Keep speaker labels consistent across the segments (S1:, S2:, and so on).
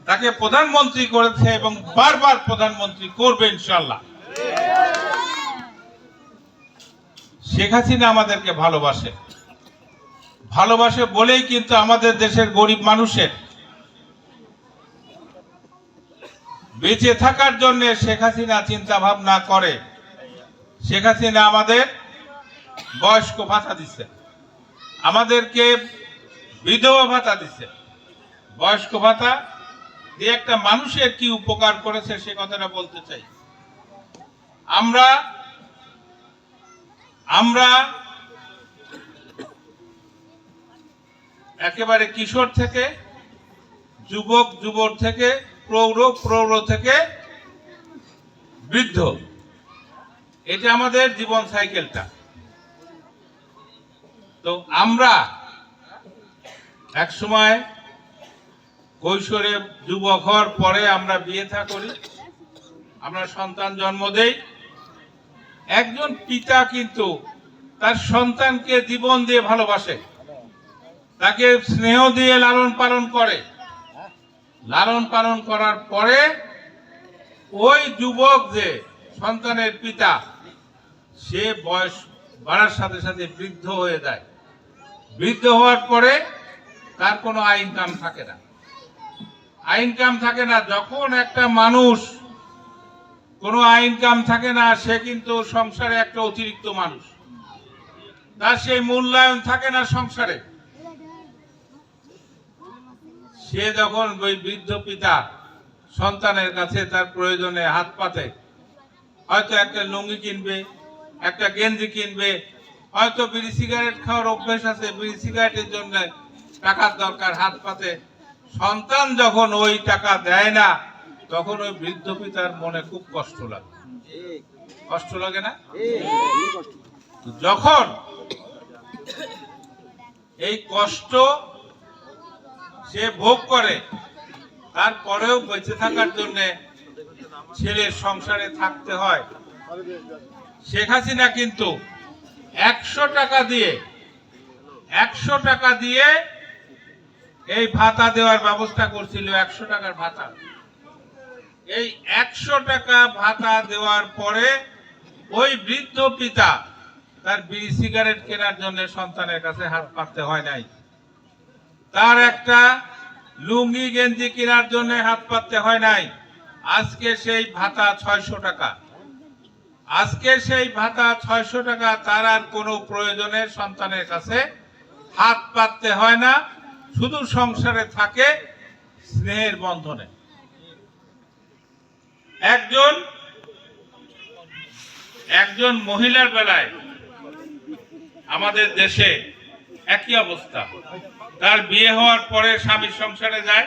S1: তাকে প্রধানমন্ত্রী করেছে এবং বারবার প্রধানমন্ত্রী করবে ইনশাআল্লাহ। শেখ হাসিনা আমাদেরকে ভালোবাসে, ভালোবাসে বলেই কিন্তু আমাদের দেশের গরিব মানুষের বেঁচে থাকার জন্য শেখ হাসিনা চিন্তা ভাবনা করে। শেখ হাসিনা আমাদের বয়স্ক ভাতা দিচ্ছে, আমাদেরকে বিধবা ভাতা দিচ্ছে। বয়স্ক ভাতা দিয়ে একটা মানুষের কি উপকার করেছে সে কথাটা বলতে চাই। আমরা একেবারে কিশোর থেকে যুবক, যুবক থেকে প্রৌঢ়, প্রৌঢ় থেকে বৃদ্ধ, এটা আমাদের জীবন সাইকেলটা। তো আমরা এক সময় কৈশোরে যুবক হওয়ার পরে আমরা বিয়ে থা করি, আমরা সন্তান জন্ম দেই। একজন পিতা কিন্তু তার সন্তানকে জীবন দিয়ে ভালোবাসে, তাকে স্নেহ দিয়ে লালন পালন করে। লালন পালন করার পরে ওই যুবক যে সন্তানের পিতা, সে বয়স বাড়ার সাথে সাথে বৃদ্ধ হয়ে যায়। বৃদ্ধ হওয়ার পরে তার কোনো ইনকাম থাকে না, ইনকাম থাকে না। যখন একটা মানুষ কোনো ইনকাম থাকে না, সে কিন্তু সংসারে একটা অতিরিক্ত মানুষ, তার সেই মূল্যায়ন থাকে না সংসারে। সে যখন ওই বৃদ্ধ পিতা সন্তানের কাছে তার প্রয়োজনে হাত পাতে, হয়তো একটা লুঙ্গি কিনবে, একটা গেঞ্জি কিনবে, হয়তো বিড়ি সিগারেট খাওয়ার অভ্যেস আছে, বিড়ি সিগারেটের জন্য টাকার দরকার, হাত পাতে। সন্তান যখন ওই টাকা দেয় না, তখন ওই বৃদ্ধ পিতার মনে খুব কষ্ট লাগে। কষ্ট লাগে না? যখন এই কষ্ট সে ভোগ করে, তারপরেও বেঁচে থাকার জন্য ছেলের সংসারে থাকতে হয়। শেখ হাসিনা কিন্তু 100 টাকা দিয়ে এই ভাতা দেওয়ার ব্যবস্থা করছিল। 100 টাকার ভাতা, এই 100 টাকা ভাতা দেওয়ার পরে ওই বৃদ্ধ পিতা তার বিড়ি সিগারেট কেনার জন্য সন্তানের কাছে হাত পাততে হয় নাই, তার একটা লুঙ্গি গেঞ্জি কেনার জন্য হাত পাততে হয় নাই। আজকে সেই ভাতা 600 টাকা, আজকে সেই ভাতা 600 টাকা, তার আর কোনো প্রয়োজনে সন্তানের কাছে হাত পাততে হয় না, শুধু সংসারে থাকে স্নেহের বন্ধনে। একজন মহিলার বেলায় আমাদের দেশে একই অবস্থা। তার বিয়ে হওয়ার পরে স্বামীর সংসারে যায়,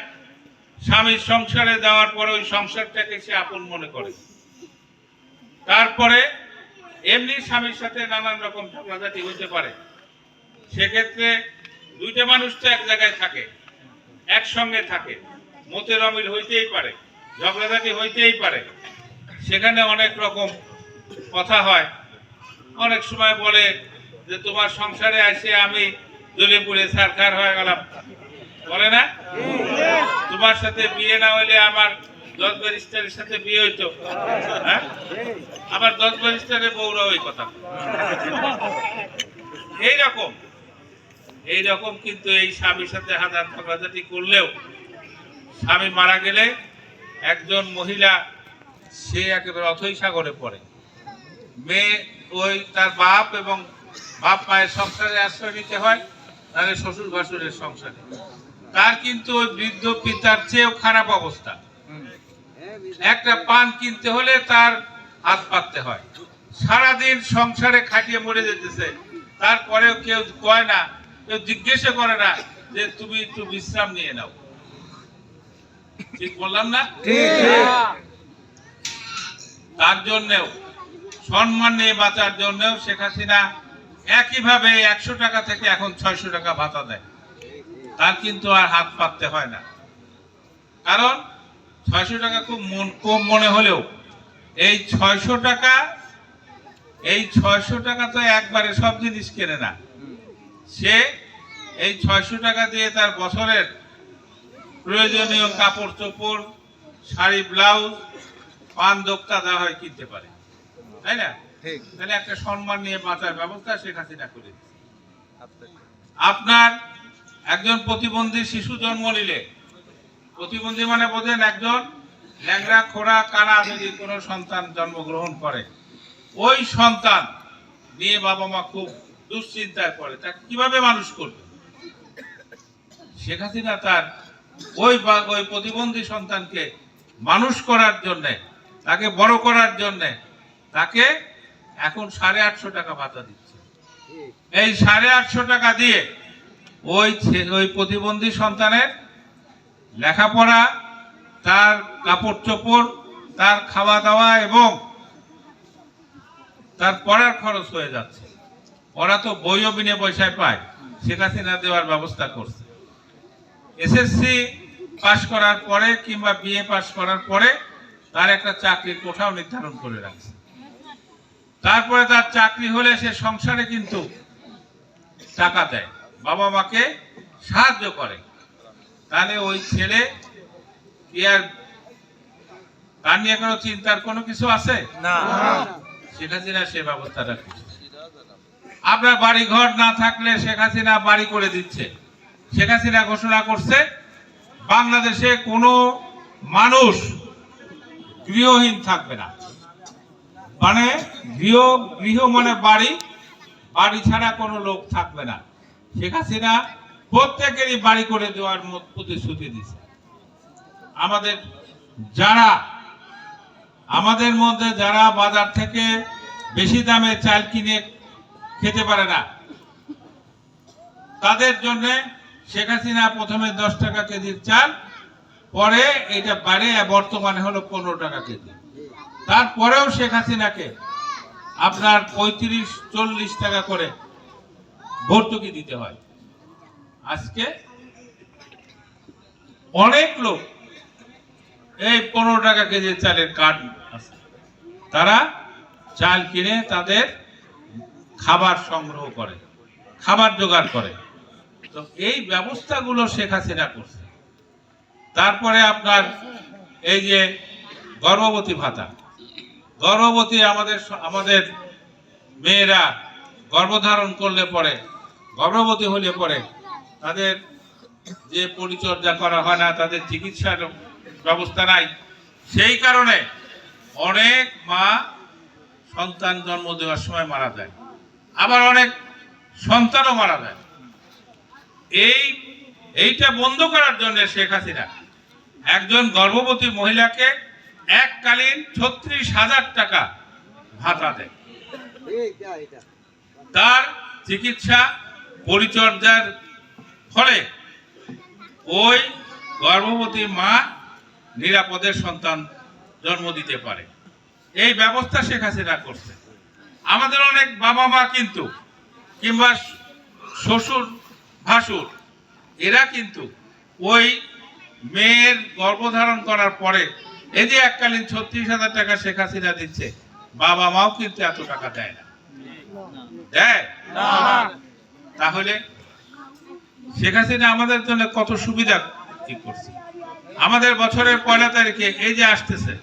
S1: স্বামীর সংসারে যাওয়ার পরে ওই সংসারটাকে সে আপন মনে করে। তারপরে এমনি স্বামীর সাথে নানান রকম ঝগড়াঝাটি হতে পারে, সেক্ষেত্রে দুইটা মানুষ তো এক জায়গায় থাকে, একসঙ্গে থাকে, মতের অমিল হইতেই পারে, ঝগড়াঝাটি হইতেই পারে। সেখানে অনেক রকম কথা হয়। অনেক সময় বলে যে তোমার সংসারে আসে আমি জ্বলে-পুড়ে ছারখার হয়ে গেলাম, বলে না? তোমার সাথে বিয়ে না হইলে আমার 10 ব্যারিস্টারের সাথে বিয়ে হইতো, হ্যাঁ? আবার 10 ব্যারিস্টারের বউরা ওই কথা। এইরকম কিন্তু এই স্বামীর সাথে হাজার ঝগড়াঝাটি করলেও স্বামী মারা গেলে একজন মহিলা সে একেবারে অথৈ সাগরে পড়ে। মেয়ে ওই তার বাপ এবং বাপ মায়ের সংসারে আশ্রয় নিতে হয়, তাহলে শ্বশুর ভাসুরের সংসারে। তার কিন্তু ওই বৃদ্ধ পিতার চেয়েও খারাপ অবস্থা। একটা পান কিনতে হলে তার হাত পাততে হয়, সারাদিন সংসারে খাটিয়ে মরে যেতেছে, তারপরেও কেউ কয় না, কেউ জিজ্ঞেস করে না যে তুমি একটু বিশ্রাম নিয়ে নাও। ঠিক বললাম না? তার জন্যেও সম্মান নিয়ে বাঁচার জন্যও শেখ হাসিনা একইভাবে 100 টাকা থেকে এখন 600 টাকা ভাতা দেয়। তার কিন্তু আর হাত পাততে হয় না, কারণ 600 টাকা খুব কম মনে হলেও এই 600 টাকা তো একবারে সব জিনিস কেনে না। সে এই 600 টাকা দিয়ে তার বছরের প্রয়োজনীয় কাপড় চোপড়, শাড়ি, ব্লাউজ, পান দোক্তা দেওয়া হয় কিনতে পারে, তাই না? তাহলে একটা সম্মান নিয়ে বাঁচার ব্যবস্থা শেখ হাসিনা করে দিচ্ছে। আপনার একজন প্রতিবন্ধী শিশু জন্ম নিলে, প্রতিবন্ধী মানে বোঝেন একজন ল্যাংড়া খোড়া কানা যদি কোনো সন্তান জন্মগ্রহণ করে, ওই সন্তান নিয়ে বাবা মা খুব দুশ্চিন্তায় পড়ে, তাকে কিভাবে মানুষ করবে। শেখ হাসিনা তার ওই প্রতিবন্ধী সন্তানকে মানুষ করার জন্য, তাকে বড় করার জন্য তাকে এখন 850 টাকা ভাতা দিচ্ছে। এই 850 টাকা দিয়ে ওই প্রতিবন্ধী সন্তানের লেখাপড়া, তার কাপড় চোপড়, তার খাওয়া দাওয়া এবং তার পড়ার খরচ হয়ে যাচ্ছে। ওরা তো বইও বিনে পয়সায় পায়, শেখ হাসিনা দেওয়ার ব্যবস্থা করছে। এসএসসি পাশ করার পরে কিংবা বিএ পাশ করার পরে তার একটা চাকরির কোঠাও নির্ধারণ করে রাখছে। তারপরে তার চাকরি হলে সে সংসারে কিন্তু টাকা দেয়, বাবা মাকে সাহায্য করে। তাহলে ওই ছেলে কি আর তার নিয়ে কোনো চিন্তার কোনো কিছু আছে না? শেখ হাসিনা সে ব্যবস্থাটা করছে। আপনার বাড়ি ঘর না থাকলে শেখ হাসিনা বাড়ি করে দিচ্ছে। শেখ হাসিনা ঘোষণা করছে বাংলাদেশে কোনো মানুষ গৃহহীন থাকবে না। মানে গৃহ মানে বাড়ি, বাড়ি ছাড়া কোনো লোক থাকবে না। শেখ হাসিনা প্রত্যেকেরই বাড়ি করে দেওয়ার প্রতিশ্রুতি দিচ্ছে। আমাদের মধ্যে যারা বাজার থেকে বেশি দামে চাল কিনে খেতে পারে না, তাদের জন্য শেখ হাসিনা প্রথমে 10 টাকা কেজির চাল, পরে এটা বাড়ে বর্তমানে হলো 15 টাকা কেজি। তারপরেও শেখ হাসিনাকে আপনার 35-40 টাকা করে ভর্তুকি দিতে হয়। আজকে অনেক লোক এই 15 টাকা কেজির চালের কার্ড আছে, তারা চাল কিনে তাদের খাবার সংগ্রহ করে, খাবার জোগাড় করে। তো এই ব্যবস্থাগুলো শেখ হাসিনা করছে। তারপরে আপনার এই যে গর্ভবতী ভাতা, গর্ভবতী আমাদের মেয়েরা গর্ভধারণ করলে পরে, গর্ভবতী হলে পরে তাদের যে পরিচর্যা করা হয় না, তাদের চিকিৎসার ব্যবস্থা নাই। সেই কারণে অনেক মা সন্তান জন্ম দেওয়ার সময় মারা যায়, আবার অনেক সন্তানও মারা যায়। এইটা বন্ধ করার জন্য শেখ হাসিনা একজন গর্ভবতী মহিলাকে এককালীন 36,000 টাকা ভাতা দেয়। তার চিকিৎসা পরিচর্যার ফলে ওই গর্ভবতী মা নিরাপদে সন্তান জন্ম দিতে পারে। এই ব্যবস্থা শেখ হাসিনা করছে। আমাদের অনেক বাবা মা কিন্তু কিংবা শ্বশুর ভাসুর, এরা কিন্তু ওই মেয়ের গর্ভধারণ করার পরে এই যে এককালীন 36,000 টাকা শেখ হাসিনা দিচ্ছে, বাবা মাও কিন্তু এত টাকা দেয় না, দেয় না। তাহলে শেখ হাসিনা আমাদের জন্য কত সুবিধা কি করছে। আমাদের বছরের 1 তারিখে এই যে আসতেছে,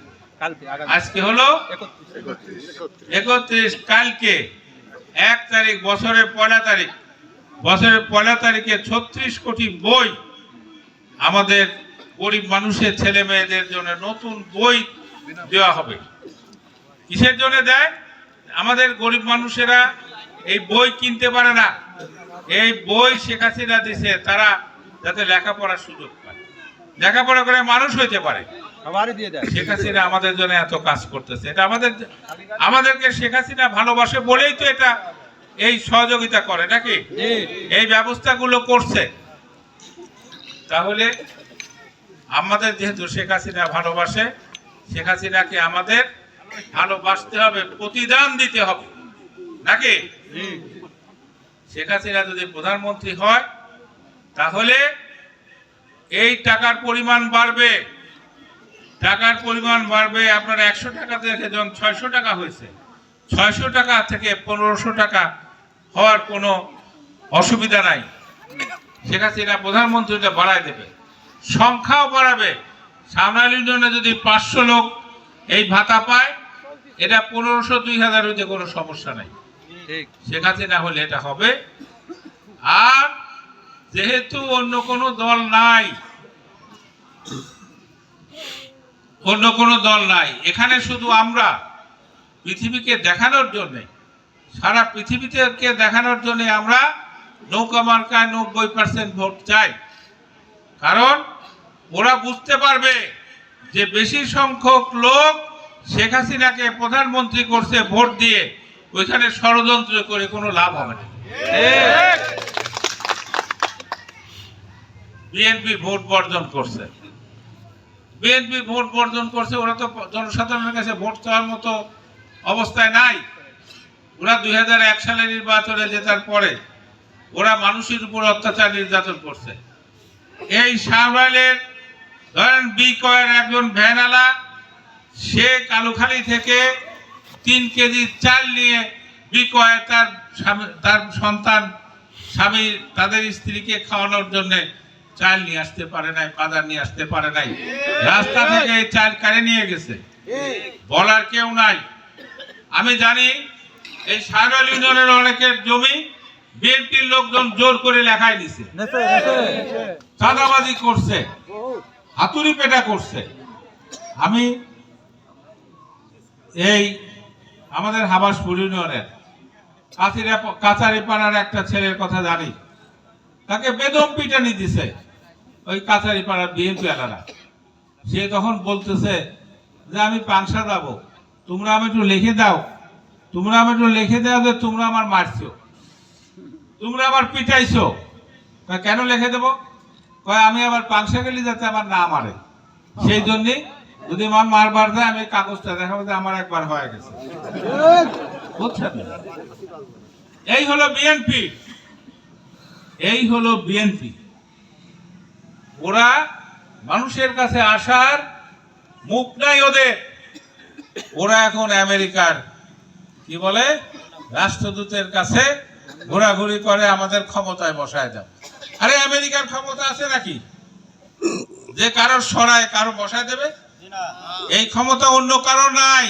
S1: আজকে হলো 31, কালকে 1 তারিখ, বছরের 1 তারিখ, বছরের 1 তারিখে 36 কোটি বই আমাদের গরিব মানুষের ছেলে মেয়েদের জন্য নতুন বই দেওয়া হবে। কিসের জন্য দেয়? আমাদের গরিব মানুষেরা এই বই কিনতে পারে না, এই বই শেখ হাসিনা দিছে তারা যাতে লেখাপড়ার সুযোগ পায়, লেখাপড়া করে মানুষ হইতে পারে। শেখ হাসিনা আমাদের জন্য এত কাজ করতেছে। এটা আমাদেরকে শেখ হাসিনা ভালোবাসে বলেই তো এটা এই সহযোগিতা করে নাকি, এই ব্যবস্থাগুলো করছে। তাহলে আমাদের যেহেতু শেখ হাসিনা ভালোবাসে, শেখ হাসিনাকে আমাদের ভালোবাসতে হবে, প্রতিদান দিতে হবে নাকি। শেখ হাসিনা যদি প্রধানমন্ত্রী হয় তাহলে এই টাকার পরিমাণ বাড়বে, টাকার পরিমাণ বাড়বে। আপনার 100 টাকা থেকে যখন 600 টাকা হয়েছে, 600 টাকা থেকে 1500 টাকা হওয়ার কোনো অসুবিধা নাই। শেখ হাসিনা প্রধানমন্ত্রীটা বাড়ায় দেবে। সংখ্যাও বাড়াবে। সামনাল ইউনিয়নে যদি 500 লোক এই ভাতা পায়, এটা 1500-2000 হইতে কোনো সমস্যা নাই। শেখ হাসিনা হলে এটা হবে। আর যেহেতু অন্য কোনো দল নাই, এখানে শুধু আমরা পৃথিবীকে দেখানোর জন্য, সারা পৃথিবীতে দেখানোর জন্য আমরা নৌকা মার্কায় 90% ভোট চাই। কারণ ওরা বুঝতে পারবে যে বেশি সংখ্যক লোক শেখ হাসিনাকে প্রধানমন্ত্রী করছে ভোট দিয়ে, ওইখানে ষড়যন্ত্র করে কোনো লাভ হবে না। বিএনপি ভোট বর্জন করছে, ওরা তো জনসাধারণের কাছে ভোট চাওয়ার মতো অবস্থায় নাই। ওরা 2001 সালে নির্বাচনে জেতার পরে ওরা মানুষের উপর অত্যাচার নির্যাতন করছে। এই সাভারের ধরেন বিকয়ের একজন ভ্যানওয়ালা, সে কালুখালী থেকে 3 কেজি চাল নিয়ে বিকয়ে তার সন্তান, স্বামী, তাদের স্ত্রীকে খাওয়ানোর জন্য চাল নিয়ে আসতে পারে নাই, বাজার নিয়ে আসতে পারে নাই, রাস্তা থেকে এই চাল কারে নিয়ে গেছে, বলার কেউ নাই। আমি জানি এই সাভার ইউনিয়নের অনেকের জমি বিএনপির লোকজন জোর করে লেখায় দিছে, চাঁদাবাজি করছে, হাতুড়ি পেটা করছে। আমি এই আমাদের হাবাসপুর ইউনিয়নের কাছারিপাড়ার একটা ছেলের কথা জানি, তাকে বেদম পিটানি দিছে ওই কাছারিপাড়ার বিএনপি আলারা। সে তখন বলতেছে যে আমি পাংশা যাবো, তোমরা আমি একটু লিখে দাও যে তোমরা আমার মারছো, তোমরা আমার পিটাইছো। কেন লিখে দেবো? আমি আবার পাংশা গেলে যাতে আমার না মারে, সেই জন্য যদি আমার মারবার যায় আমি কাগজটা দেখাবো যে আমার একবার হয়ে গেছে। বুঝছেন? এই হলো বিএনপি। ওরা মানুষের কাছে আসার মুখ নাই ওদের। ওরা এখন আমেরিকার কি বলে রাষ্ট্রদূতের কাছে ঘোরাঘুরি করে আমাদের ক্ষমতায় বসায় দাও। আরে আমেরিকার ক্ষমতা আছে নাকি যে কারোর সরায় কারো বসায় দেবে? এই ক্ষমতা অন্য কারো নাই।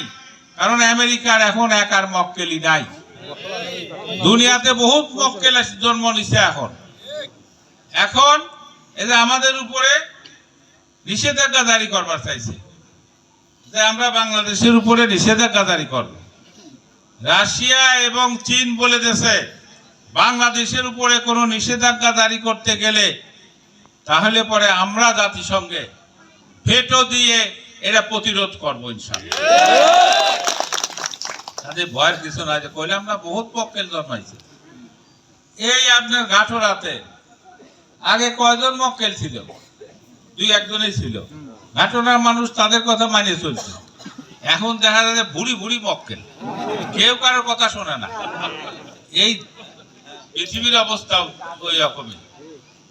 S1: কারণ আমেরিকার এখন একার মক্কেলি নাই, দুনিয়াতে বহুত মক্কেল জন্ম নিছে। এখন এই যে আমাদের উপরে নিষেধাজ্ঞা জারি করবার চাইছে যে আমরা বাংলাদেশের উপরে নিষেধাজ্ঞা জারি করব। রাশিয়া এবং চীন বলে দিয়েছে বাংলাদেশের উপরে কোনো নিষেধাজ্ঞা জারি করতে গেলে তাহলে পরে আমরা জাতিসংঘে ভেটো দিয়ে এটা প্রতিরোধ করবো ইনশাআল্লাহ। তাদের ভয়ের কিছু নাই। কইলাম না বহুত মক্কেল জন্মাইছে। এই আপনার গাঠোরাতে আগে কয়জন মক্কেল ছিল? 2-1জনই ছিল। ঘাটনার মানুষ তাদের কথা মানিয়ে চলছে। এখন দেখা যায় ভুড়ি ভুড়ি মক্কেল, কেউ কারোর কথা শোনে না। এই পৃথিবীর অবস্থা ওই রকমই।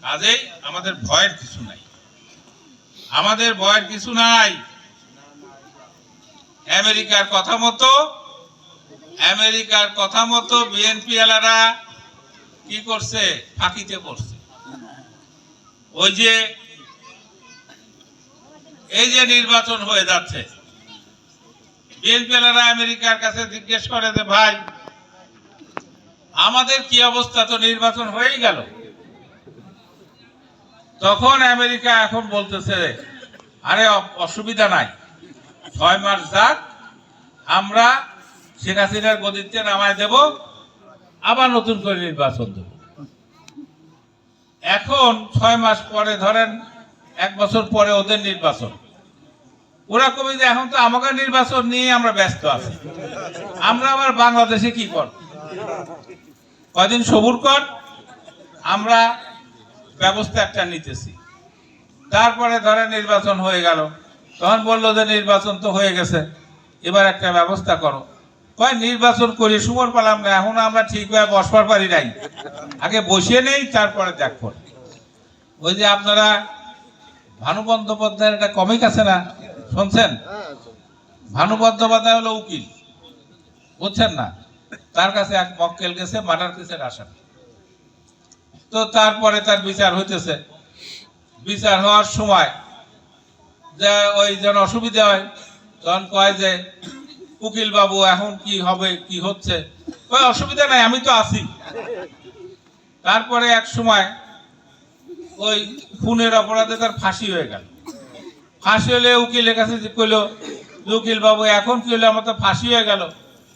S1: কাজেই আমাদের ভয়ের কিছু নাই। আমেরিকার কথা মতো বিএনপি এলারা কি করছে? ফাঁকিতে করছে। এই যে নির্বাচন হয়ে যাচ্ছে, বিএনপি এলারা আমেরিকার কাছে জিজ্ঞেস করে যে ভাই আমাদের কি অবস্থা, তো নির্বাচন হয়েই গেল। তখন আমেরিকা এখন বলতেছে আরে অসুবিধা নাই, 6 মাস যাক, আমরা শেখ হাসিনার গদিতে নামায় দেব, আবার নতুন করে নির্বাচন দেব। এখন 6 মাস পরে, ধরেন 1 বছর পরে ওদের নির্বাচন, ওরা কবি যে এখন তো আমাকে নির্বাচন নিয়ে আমরা ব্যস্ত আছি, আমরা আবার বাংলাদেশে কি কর, কয়দিন সবুর কর, আমরা ব্যবস্থা একটা নিতেছি। তারপরে ধরেন নির্বাচন হয়ে গেল, তখন বললো যে নির্বাচন তো হয়ে গেছে, এবার একটা ব্যবস্থা করো। কয় নির্বাচন করি সুমর পেলাম না, এখন আমরা ঠিকভাবে বসবার পারি নাই, আগে বসিয়ে নেই তারপরে দেখো। ওই যে আপনারা ভানু বন্দ্যোপাধ্যায়ের একটা কমিক আছে না, শুনছেন? ভানু বন্দ্যোপাধ্যায় হলো উকিল, বুঝছেন না? তার কাছে এক মক্কেল গেছে মার্ডার কেসের আসামি। তো তারপরে তার বিচার হইতেছে, বিচার হওয়ার সময় যে ওই যেন অসুবিধা হয়, তখন কয় যে উকিল বাবু এখন কি হবে, কি হচ্ছে, ওই অসুবিধা নাই, আমি তো আছি। তারপরে এক সময় ওই খুনের অপরাধে তার ফাঁসি হয়ে গেল। ফাঁসি হলে উকিলের কাছে কইলো, উকিল বাবু এখন কি হলো, আমার তো ফাঁসি হয়ে গেল।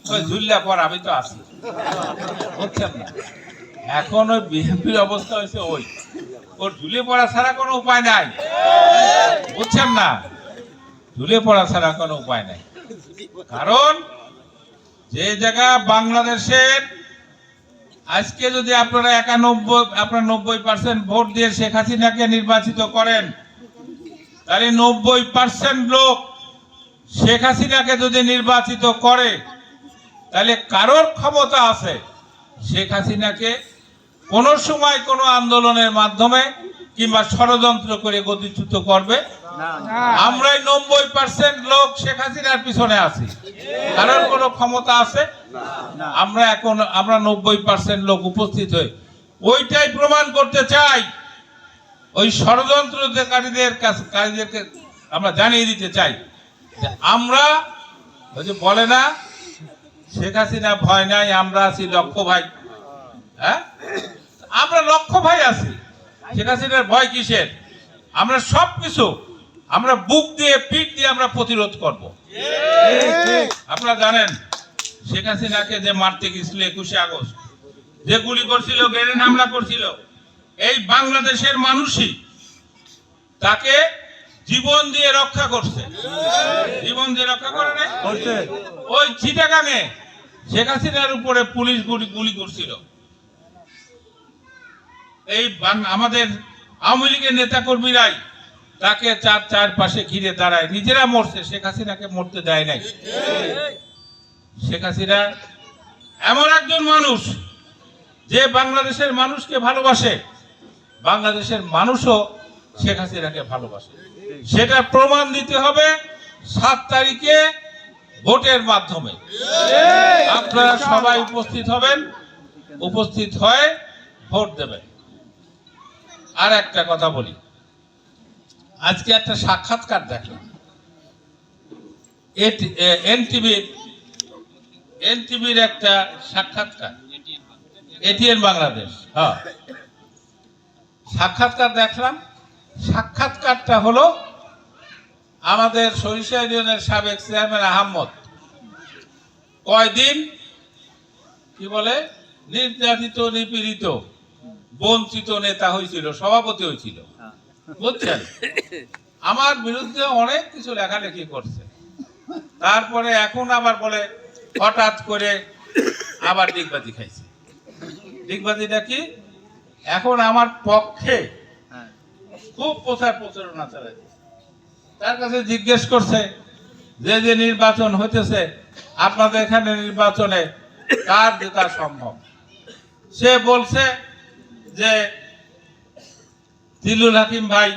S1: ওই ঝুললা পর আমি তো আছি, বুঝছেন না? এখন ওই বিএনপির অবস্থা হয়েছে ওর ঝুলে পড়া ছাড়া কোনো উপায় নাই, বুঝছেন না? ঝুলে পড়া ছাড়া কোনো উপায় নাই। কারণ যে জায়গা বাংলাদেশের আজকে যদি আপনারা 90% ভোট দিয়ে শেখ হাসিনাকে নির্বাচিত করেন, তাহলে 90% লোক শেখ হাসিনাকে যদি নির্বাচিত করে, তাহলে কারোর ক্ষমতা আছে শেখ হাসিনাকে কোনো সময় কোনো আন্দোলনের মাধ্যমে কিংবা ষড়যন্ত্র করে গতিচ্যুত করবে? আমরাই 90% লোক শেখ হাসিনার পিছনে আছি, কারোর কোনো ক্ষমতা আছে? আমরা 90% লোক উপস্থিত হই ওইটাই প্রমাণ করতে চাই। ওই ষড়যন্ত্রকারীদেরকে আমরা জানিয়ে দিতে চাই যে আমরা, ওই যে বলে না শেখ হাসিনা ভয় নাই, আমরা আছি লক্ষ ভাই। হ্যাঁ, আমরা লক্ষ ভাই আছি, শেখ হাসিনার ভয় কিসের? আমরা সবকিছু আমরা বুক দিয়ে পিঠ দিয়ে আমরা প্রতিরোধ করব। আপনারা জানেন শেখ হাসিনাকে যে মারতে গেছিল 21শে আগস্ট, যে গুলি করছিল, গ্রেনেড হামলা করছিল, এই বাংলাদেশের মানুষই তাকে জীবন দিয়ে রক্ষা করছে। জীবন দিয়ে রক্ষা করে নাই? ওই চিটাগাঙে শেখ হাসিনার উপরে পুলিশ গুলি করছিল। এই আমাদের আওয়ামী লীগের নেতা কর্মীরাই তাকে চারপাশে ঘিরে দাঁড়ায়, নিজেরা মরছে, শেখ হাসিনাকে মরতে দেয় নাই। শেখ হাসিনা এমন একজন মানুষ যে বাংলাদেশের মানুষকে ভালোবাসে, বাংলাদেশের মানুষও শেখ হাসিনাকে ভালোবাসে। সেটা প্রমাণ দিতে হবে 7 তারিখে ভোটের মাধ্যমে। আপনারা সবাই উপস্থিত হবেন, উপস্থিত হয়ে ভোট দেবেন। আর একটা কথা বলি, আজকে একটা সাক্ষাৎকার দেখলাম এনটিভির একটা সাক্ষাৎকার, এটিএন বাংলাদেশ। হ্যাঁ, সাক্ষাৎকার দেখলাম। সাক্ষাৎকারটা হলো আমাদের সরিষা ইউনিয়নের সাবেক চেয়ারম্যান আহমদ কয়দিন কি বলে নির্যাতিত, নিপীড়িত, বঞ্চিত নেতা হয়েছিল, সভাপতি হয়েছিল, বুঝছেন? আমার বিরুদ্ধে অনেক কিছু লেখালেখি করছে। তারপরে এখন আবার বলে হঠাৎ করে আবার ডিগবাজি খাইছে। ডিগবাজিটা কি? এখন আমার পক্ষে খুব প্রচারণা চালাইছে। তার কাছে জিজ্ঞেস করছে যে নির্বাচন হইতেছে, আপনাদের এখানে নির্বাচনে কার জেতা সম্ভব? সে বলছে যে জিল্লুল হাকিম ভাই,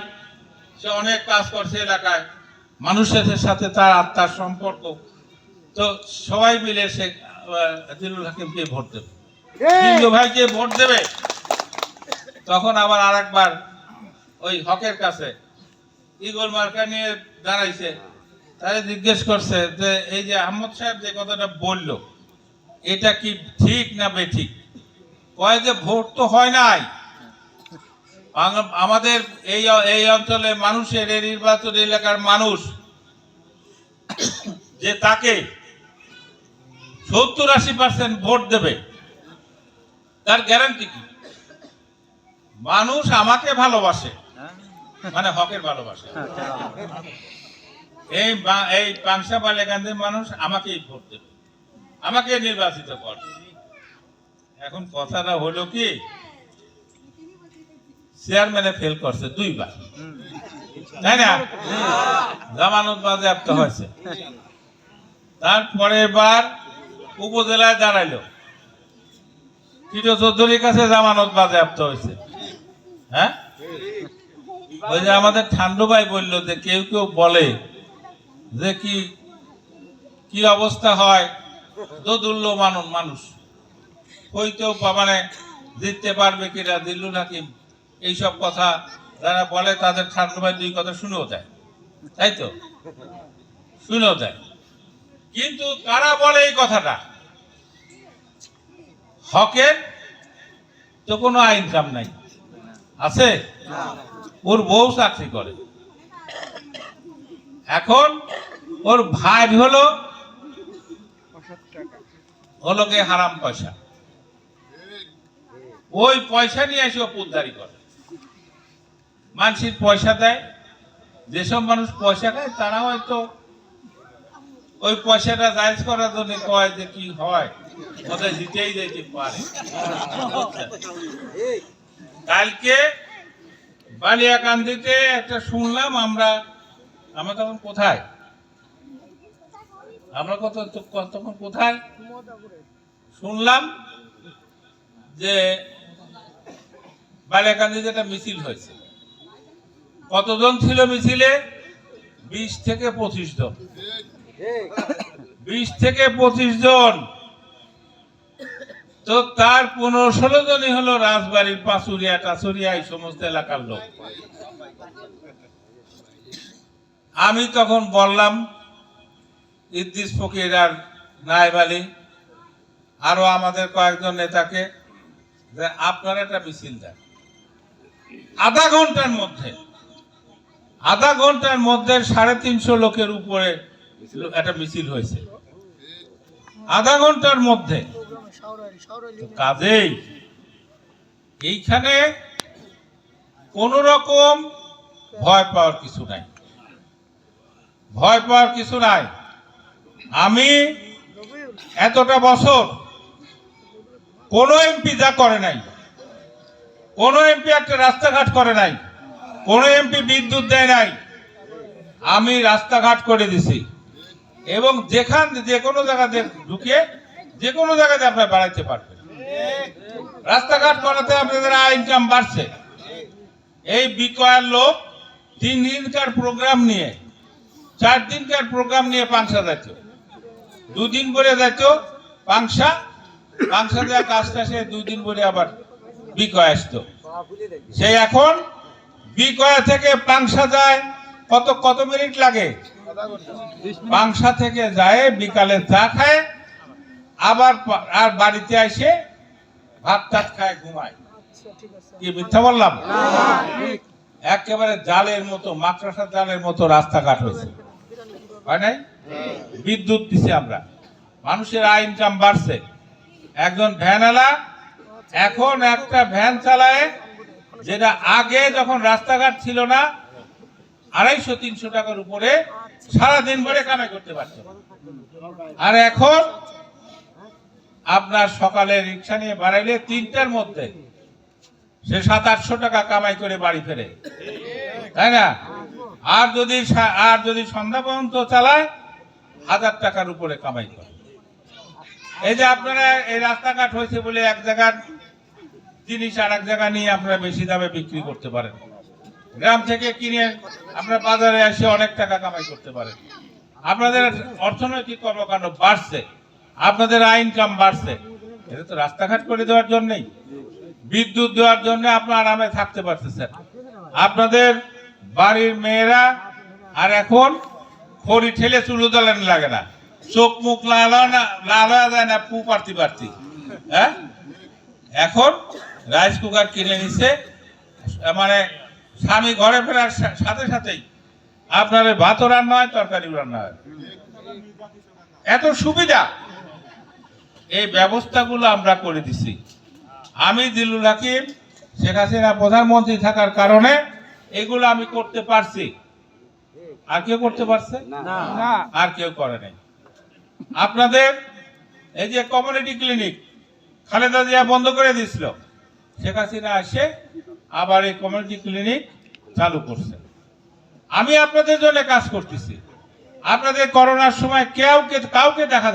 S1: সে অনেক কাজ করছে এলাকায়, মানুষের সাথে তার আত্মার সম্পর্ক, তো সবাই মিলে সে জিল্লুল হাকিমকে ভোট দেবে, জিল্লু ভাইকে ভোট দেবে। তখন আবার আরেকবার ওই হকের কাছে ইগল মার্কা নিয়ে দাঁড়াইছে, তারে জিজ্ঞেস করছে যে এই যে আহমদ সাহেব যে কথাটা বলল, এটা কি ঠিক না বেঠিক? কয় যে ভোট তো হয় নাই, আমাদের এই অঞ্চলের মানুষের, এই নির্বাচন এলাকার মানুষ যে তাকে 70-80% ভোট দেবে, তার গ্যারান্টি কি? মানুষ আমাকে ভালোবাসে, মানে হকের ভালোবাসে। এই পাংশা বালেকান্দের মানুষ আমাকেই ভোট দেবে, আমাকে নির্বাচিত করবে। এখন কথাটা হলো কি, চেয়ারম্যানে ফেল করছে 2 বার, তাই না? জামানত বাজেয়াপ্ত হয়েছে। তারপরে বার উপজেলায় দাঁড়াইলো, টিটো চৌধুরীর কাছে জামানত বাজেয়াপ্ত হয়েছে। হ্যাঁ, ওই যে আমাদের ঠান্ডু ভাই বললো যে কেউ কেউ বলে যে কি অবস্থা হয়, দোদুল্য মানুষ হইতেও মানে জিততে পারবে কিনা জিল্লুল হাকিম, এইসব কথা যারা বলে তাদের ঠান্ডা ভাই দুই কথা শুনেও দেয়, তাই তো? শুনেও দেয়। কিন্তু কারা বলে এই কথাটা? হকের তো কোনো ইনকাম নাই, আছে? ওর বউ চাকরি করে, এখন ওর ভাই হলো গে হারাম পয়সা, ওই পয়সা নিয়ে এসে পুদ্দারি করে, মানুষের পয়সা দেয়। যেসব মানুষ পয়সা খায় তারা হয়তো ওই পয়সাটা জায়েজ করার জন্য কয় যে কি হয়, ওদের দিতেই যেতে পারে। কালকে বালিয়াকান্দিতে একটা শুনলাম, আমরা তখন কোথায়, আমরা তখন কোথায় শুনলাম যে বালিয়াকান্দিতে একটা মিছিল হয়েছে। কতজন ছিল মিছিলে? 20 থেকে 25 জন। 20 থেকে 25 জন। তো তার 15-16 জনই হলো রাজবাড়ির পাঁচুরিয়া টাচুরিয়া এই সমস্ত এলাকার লোক। আমি তখন বললাম ইদ্রিস ফকির আর নায়েব আলী আরো আমাদের কয়েকজন নেতাকে যে আপনারা একটা মিছিল দেন। আধা ঘন্টার মধ্যে 350 লোকের উপরে একটা মিছিল হয়েছে, আধা ঘন্টার মধ্যে। কাজেই এইখানে কোন রকম ভয় পাওয়ার কিছু নাই, ভয় পাওয়ার কিছু নাই। আমি এতটা বছর কোন এমপি যা করে নাই, কোন এমপি একটা রাস্তাঘাট করে নাই, কোন এমপি বিদ্যুৎ দেয় নাই, আমি রাস্তাঘাট করে দিছি। এবং যে কোনো জায়গাতে ঢুকে যে কোনো জায়গাতে আপনার বাড়াইতে পারবেন। রাস্তাঘাট করাতে আপনাদের ইনকাম বাড়ছে। এই বিকয়ার লোক 3 দিনকার প্রোগ্রাম নিয়ে 4 দিনকার প্রোগ্রাম নিয়ে পাংশা যাইত, 2 দিন পরে যাইত পাংশা দেওয়া কাজটা সে 2 দিন পরে আবার বিকয় আসতো। সে এখন বিকয়া থেকে পাংশা যায় কত মিনিট লাগে? পাংশা থেকে যায় বিকালে চা খায়, আবার আর বাড়িতে এসে ভাত টাত খায়, ঘুমায়। কি মিথ্যা বললাম? একেবারে জালের মতো, মাকড়সার জালের মতো রাস্তাঘাট হয়েছে, হয় নাই? বিদ্যুৎ দিছে আমরা, মানুষের আয় ইনকাম বাড়ছে। একজন ভ্যানওয়ালা এখন একটা ভ্যান চালায়, যেটা আগে যখন রাস্তাঘাট ছিল না 250-300 টাকার উপরে সারাদিন ভরে কামাই করতে পারত। আর এখন আপনার সকালে রিক্সা নিয়ে বাড়াইলে 3টার মধ্যে সে 700-800 টাকা কামাই করে বাড়ি ফেরে, তাই না? আর যদি সন্ধ্যা পর্যন্ত চালায় 1000 টাকার উপরে কামাই করে। এই যে আপনারা এই রাস্তাঘাট হয়েছে বলে এক জায়গার জিনিস আর এক জায়গা নিয়ে আপনারা বেশি দামে বিক্রি করতে পারেন, গ্রাম থেকে কিনে আপনার বাজারে এসে অনেক টাকা কামাই করতে পারেন। আপনাদের অর্থনৈতিক কর্মকাণ্ড বাড়ছে, আপনাদের আয় ইনকাম বাড়ছে। এটা তো রাস্তাঘাট করে দেওয়ার জন্যই, বিদ্যুৎ দেওয়ার জন্য আপনার আরামে থাকতে পারতেছেন। আপনাদের বাড়ির মেয়েরা আর এখন খড়ি ঠেলে চুলো জ্বালানো লাগে না, চোখ মুখ লাল হয়ে যায় না, পু পারতি। হ্যাঁ, এখন রাইস কুকার কিনে নিছে, মানে স্বামী ঘরে ফেরার সাথে সাথেই আপনার ভাতও রান্না হয়, তরকারি রান্না হয়। এত সুবিধা, এই ব্যবস্থাগুলো আমরা করে দিছি। আমি জিল্লুল হাকিম, শেখ হাসিনা প্রধানমন্ত্রী থাকার কারণে এগুলো আমি করতে পারছি। আর কেউ করতে পারছে না? আর কেউ করে নাই। আপনাদের এই যে কমিউনিটি ক্লিনিক খালেদা জিয়া বন্ধ করে দিয়েছিল, শেখ হাসিনা এসে আবার এই কমিউনিটি ক্লিনিক চালু করছে। আমি আপনাদের জন্য কাজ করতেছি। আপনাদের করোনার সময় কাউকে দেখা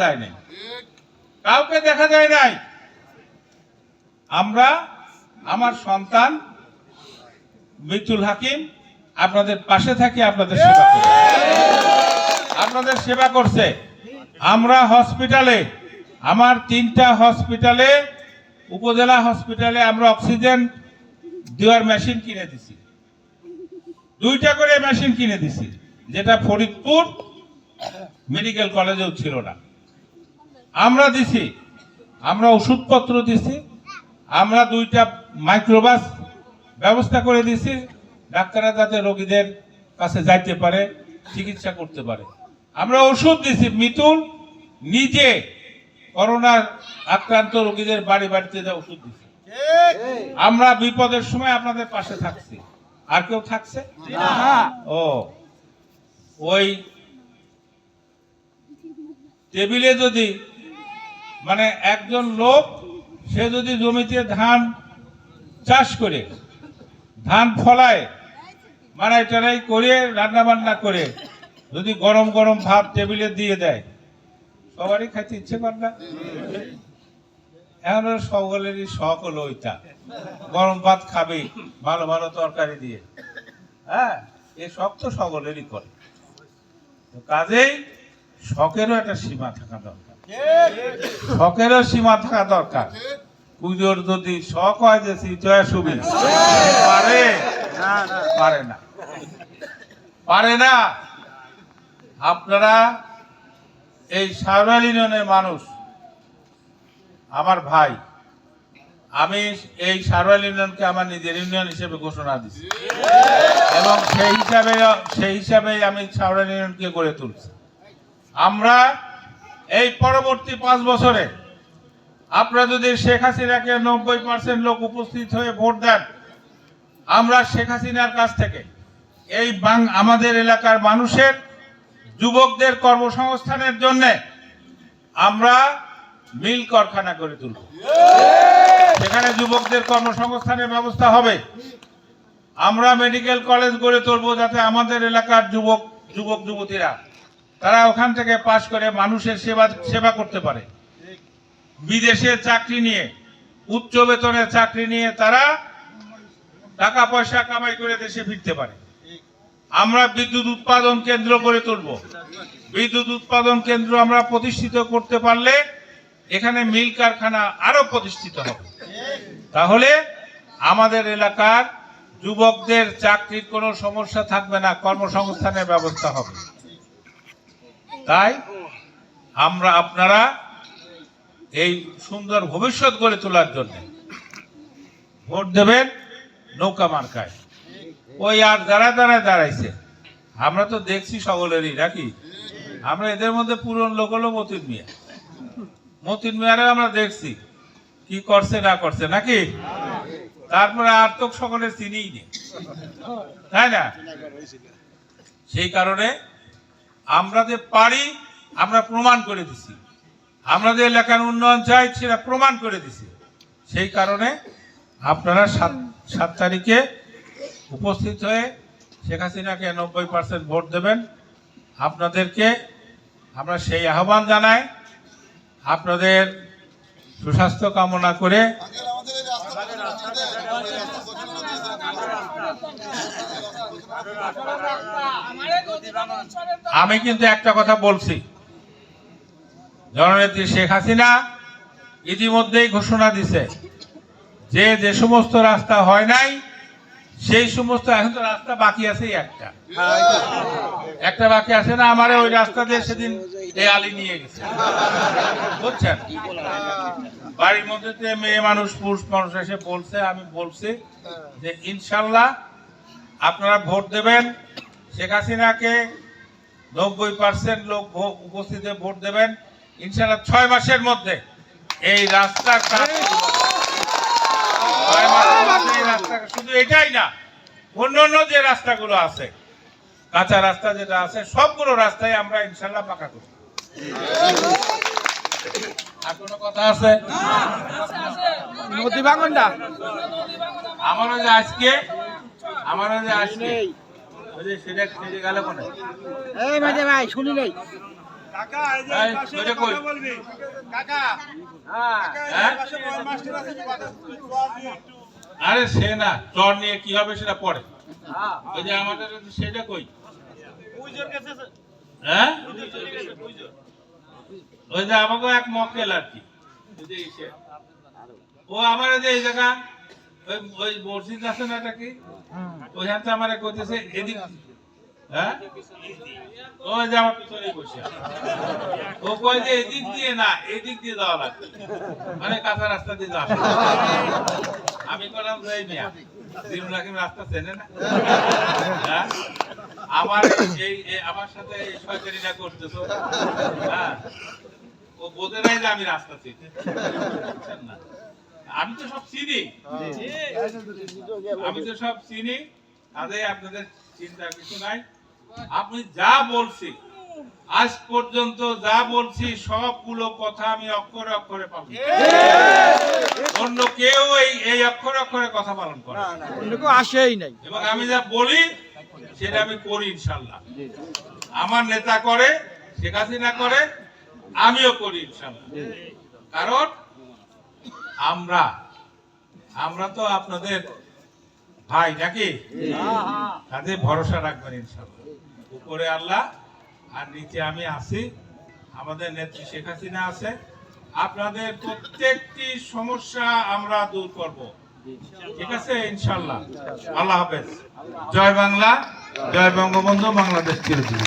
S1: যায় নাই, আমার সন্তান মিতুল হাকিম আপনাদের পাশে থাকি, আপনাদের সেবা করছে। আমরা হসপিটালে, আমার 3টা হসপিটালে, উপজেলা হসপিটালে আমরা অক্সিজেন দেওয়ার মেশিন কিনে দিছি। 2টা করে মেশিন কিনে দিছি, যেটা ফরিদপুর মেডিকেল কলেজেও ছিল না। আমরা দিছি, আমরা ওষুধপত্র দিছি, আমরা 2টা মাইক্রোবাস ব্যবস্থা করে দিছি, ডাক্তাররা যাতে রোগীদের কাছে যাইতে পারে, চিকিৎসা করতে পারে। আমরা ওষুধ দিছি, মিতুল নিজে করোনার আক্রান্ত রোগীদের বাড়ি বাড়িতে যা ওষুধ দিছি। আমরা বিপদের সময় আপনাদের পাশে থাকছি। আর কেউ থাকছে? ও ওই টেবিলে যদি মানে একজন লোক সে যদি জমিতে ধান চাষ করে ধান ফলায় মারাই টারাই করে রান্না বান্না করে যদি গরম গরম ভাত টেবিলে দিয়ে দেয়, সবারই খাইতে ইচ্ছে করে না? এখন সকলেরই শখ হলো ওইটা, গরম ভাত খাবে ভালো ভালো তরকারি দিয়ে। হ্যাঁ, এই শখ তো সকলেরই করে। কাজেই শখেরও একটা সীমা থাকা দরকার, শখেরও সীমা থাকা দরকার। পুজোর যদি শখ হয় যে জয়া সুবি পারে পারে না, পারে না। আপনারা এই সারওয়াল ইউনিয়নের মানুষ, আমার ভাই, আমি এই সারওয়াল ইউনিয়নকে আমার নিজের ইউনিয়ন হিসেবে ঘোষণা দিচ্ছি এবং সেই হিসাবে আমি সারওয়াল ইউনিয়নকে গড়ে তুলছি। আমরা এই পরবর্তী 5 বছরে আপনারা যদি শেখ হাসিনাকে 90% লোক উপস্থিত হয়ে ভোট দেন, আমরা শেখ হাসিনার কাছ থেকে এই আমাদের এলাকার মানুষের যুবকদের কর্মসংস্থানের জন্য আমরা মিল কারখানা করে তুলব। সেখানে যুবকদের কর্মসংস্থানের ব্যবস্থা হবে। আমরা মেডিকেল কলেজ গড়ে তুলব যাতে আমাদের এলাকার যুবক যুবতীরা তারা ওখান থেকে পাশ করে মানুষের সেবা করতে পারে। বিদেশে চাকরি নিয়ে, উচ্চ বেতনের চাকরি নিয়ে তারা টাকা পয়সা কামাই করে দেশে ফিরতে পারে। আমরা বিদ্যুৎ উৎপাদন কেন্দ্র গড়ে তুলব। বিদ্যুৎ উৎপাদন কেন্দ্র আমরা প্রতিষ্ঠিত করতে পারলে এখানে মিল কারখানা আরো প্রতিষ্ঠিত হবে। তাহলে আমাদের এলাকার যুবকদের চাকরির কোনো সমস্যা থাকবে না, কর্মসংস্থানের ব্যবস্থা হবে। তাই আপনারা এই সুন্দর ভবিষ্যৎ গড়ে তোলার জন্য ভোট দেবেন নৌকা মার্কায়। ওই আর যারা দাঁড়াইছে আমরা তো দেখছি সকলেরই নাকি, আমরা এদের মধ্যে পুরন লোক হলো মতিন মিয়ারে আমরা দেখছি কি করছে না করছে নাকি, তারপরে আর তো সকলে চিনিই নেই, তাই না? সেই কারণে আমরা যে পারি আমরা প্রমাণ করে দিছি, আমরা যে এলাকার উন্নয়ন চাই সেটা প্রমাণ করে দিছি। সেই কারণে আপনারা 7 তারিখে উপস্থিত হয়ে শেখ হাসিনাকে 90% ভোট দেবেন। আপনাদেরকে আমরা সেই আহ্বান জানাই। আপনাদের সুস্বাস্থ্য কামনা করে আমি কিন্তু একটা কথা বলছি, জননেত্রী শেখ হাসিনা ইতিমধ্যেই ঘোষণা দিছে যে সমস্ত রাস্তা হয় নাই সেই সমস্ত, এখন তো রাস্তা বাকি আছে, একটা বাকি আছে না, আমারে ওই রাস্তা দিয়ে সেদিন এই আলী নিয়ে গেছে, বুঝছেন? বাড়ির মধ্যে মেয়ে মানুষ পুরুষ মানুষ এসে বলছে, আমি বলছি যে ইনশাল্লাহ আপনারা ভোট দেবেন, শেখ হাসিনাকে 90% লোক উপস্থিতি ভোট দেবেন। ইনশাল্লাহ 6 মাসের মধ্যে এই রাস্তা, শুধু এটাই না, অন্যান্য যে রাস্তাগুলো আছে, কাঁচা রাস্তা যেটা আছে, সবগুলো রাস্তায় আমরা ইনশাল্লাহ পাকা করব। আর কোনো কথা আছে? আমারও যে আজকে সেটা গেল কোনে ভাই শুনি নাই। আরে সে না, চর নিয়ে কি হবে সেটা পরে। ওই যে আমাদের সেটা কই, হ্যাঁ ওই যে আমাকে এক মক্কেল আর কি, ও আমার যে এই জায়গা ওই মসজিদ আছে না, এটা কি ওইখান থেকে আমার কইতেছে এদিক, হ্যাঁ ওই যে আমার পিছনে বসে ও কয় যে এদিক দিয়ে না এদিক দিয়ে যাওয়া লাগবে, মানে কাঁচা রাস্তা দিয়ে যাওয়া। আমি বললাম যে এই মিয়া জিরুল হাকিম রাস্তা চেনে না, হ্যাঁ আমার আমার সাথে শয়তানিটা করতেছো, হ্যাঁ ও বোঝে নাই যে আমি রাস্তা চিনি, বুঝছেন না? আমি তো সব চিনি, আমি তো সব চিনি, তাদের আপনাদের চিন্তা কিছু নাই। আপনি যা বলছি আজ পর্যন্ত যা বলছি সবগুলো কথা আমি অক্ষরে অক্ষরে পালন করি। অন্য কেউ এই অক্ষরে অক্ষরে কথা পালন করে
S2: আসেই নাই,
S1: এবং আমি যা বলি সেটা আমি করি ইনশাল্লাহ। আমার নেতা করে, শেখ হাসিনা করে, আমিও করি ইনশাল্লাহ। কারণ আমরা তো আপনাদের ভাই নাকি, কাজে ভরসা রাখবেন ইনশাল্লাহ। উপরে আল্লাহ আর নিচে আমি আছি, আমাদের নেত্রী শেখ হাসিনা আছে। আপনাদের প্রত্যেকটি সমস্যা আমরা দূর করব, ঠিক আছে ইনশাল্লাহ। আল্লাহ হাফেজ। জয় বাংলা, জয় বঙ্গবন্ধু, বাংলাদেশ চিরজীবী।